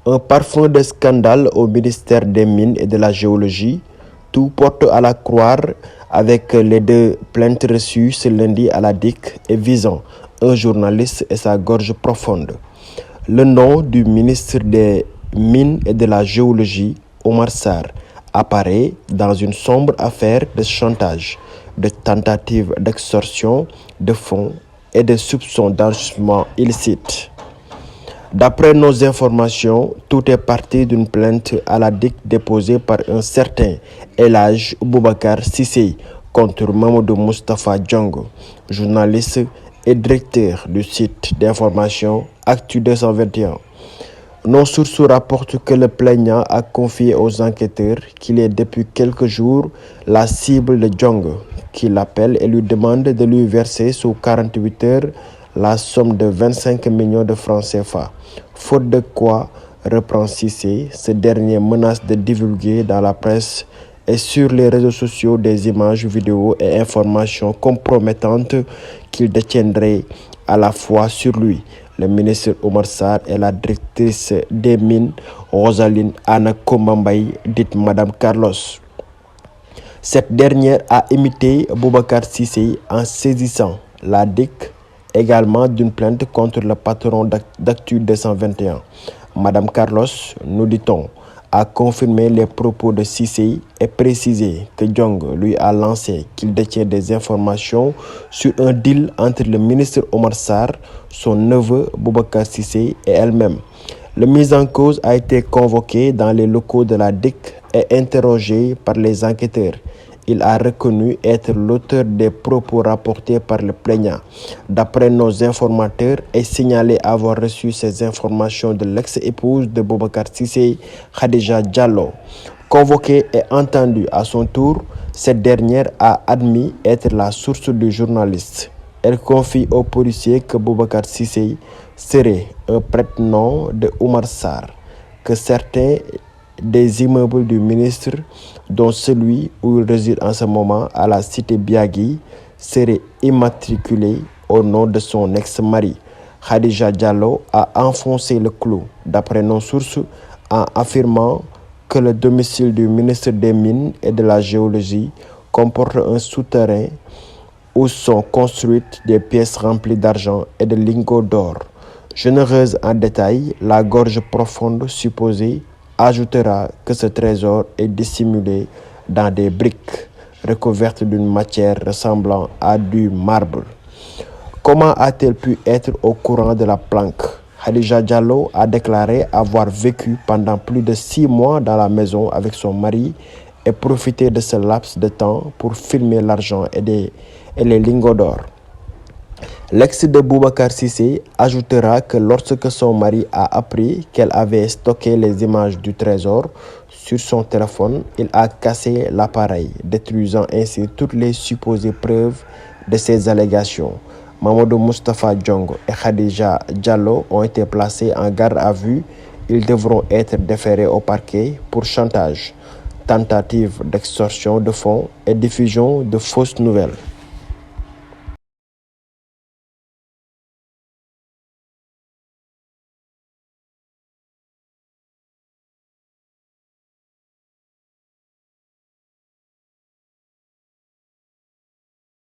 Un parfum de scandale au ministère des Mines et de la Géologie. Tout porte à la croire avec les deux plaintes reçues ce lundi à la DIC et visant un journaliste et sa gorge profonde. Le nom du ministre des Mines et de la Géologie, Omar Sarr, apparaît dans une sombre affaire de chantage, de tentative d'extorsion de fonds et de soupçons d'enrichissement illicite. D'après nos informations, tout est parti d'une plainte à la DIC déposée par un certain El Hadj Boubacar Cissé contre Mamadou Moustapha Diongue, journaliste et directeur du site d'information Actu 221. Nos sources rapportent que le plaignant a confié aux enquêteurs qu'il est depuis quelques jours la cible de Diongue, qui l'appelle et lui demande de lui verser sous 48 heures la somme de 25 millions de francs CFA. Faute de quoi, reprend Cissé, ce dernier menace de divulguer dans la presse et sur les réseaux sociaux des images, vidéos et informations compromettantes qu'il détiendrait à la fois sur lui, le ministre Omar Sarr et la directrice des mines, Rosaline Anna Kombambaye, dite Madame Carlos. Cette dernière a imité Boubacar Cissé en saisissant la DIC également d'une plainte contre le patron d'Actu 221. Madame Carlos, nous dit-on, a confirmé les propos de Cissé et précisé que Diongue lui a lancé qu'il détient des informations sur un deal entre le ministre Omar Sarr, son neveu Boubacar Cissé et elle-même. Le mis en cause a été convoqué dans les locaux de la DIC et interrogé par les enquêteurs. Il a reconnu être l'auteur des propos rapportés par le plaignant. D'après nos informateurs, et signalé avoir reçu ces informations de l'ex-épouse de Boubacar Cissé, Khadija Diallo. Convoquée et entendue à son tour, cette dernière a admis être la source du journaliste. Elle confie aux policiers que Boubacar Cissé serait un prête-nom de Omar Sarr, que certains des immeubles du ministre, dont celui où il réside en ce moment à la cité Biagui, seraient immatriculés au nom de son ex-mari. Khadija Diallo a enfoncé le clou, d'après nos sources, en affirmant que le domicile du ministre des Mines et de la Géologie comporte un souterrain où sont construites des pièces remplies d'argent et de lingots d'or. Généreuse en détail, la gorge profonde supposée ajoutera que ce trésor est dissimulé dans des briques recouvertes d'une matière ressemblant à du marbre. Comment a-t-elle pu être au courant de la planque? Khadija Diallo a déclaré avoir vécu pendant plus de 6 mois dans la maison avec son mari et profité de ce laps de temps pour filmer l'argent et les lingots d'or. L'ex de Boubacar Cissé ajoutera que lorsque son mari a appris qu'elle avait stocké les images du trésor sur son téléphone, il a cassé l'appareil, détruisant ainsi toutes les supposées preuves de ces allégations. Mamadou Moustapha Diongue et Khadija Diallo ont été placés en garde à vue. Ils devront être déférés au parquet pour chantage, tentative d'extorsion de fonds et diffusion de fausses nouvelles.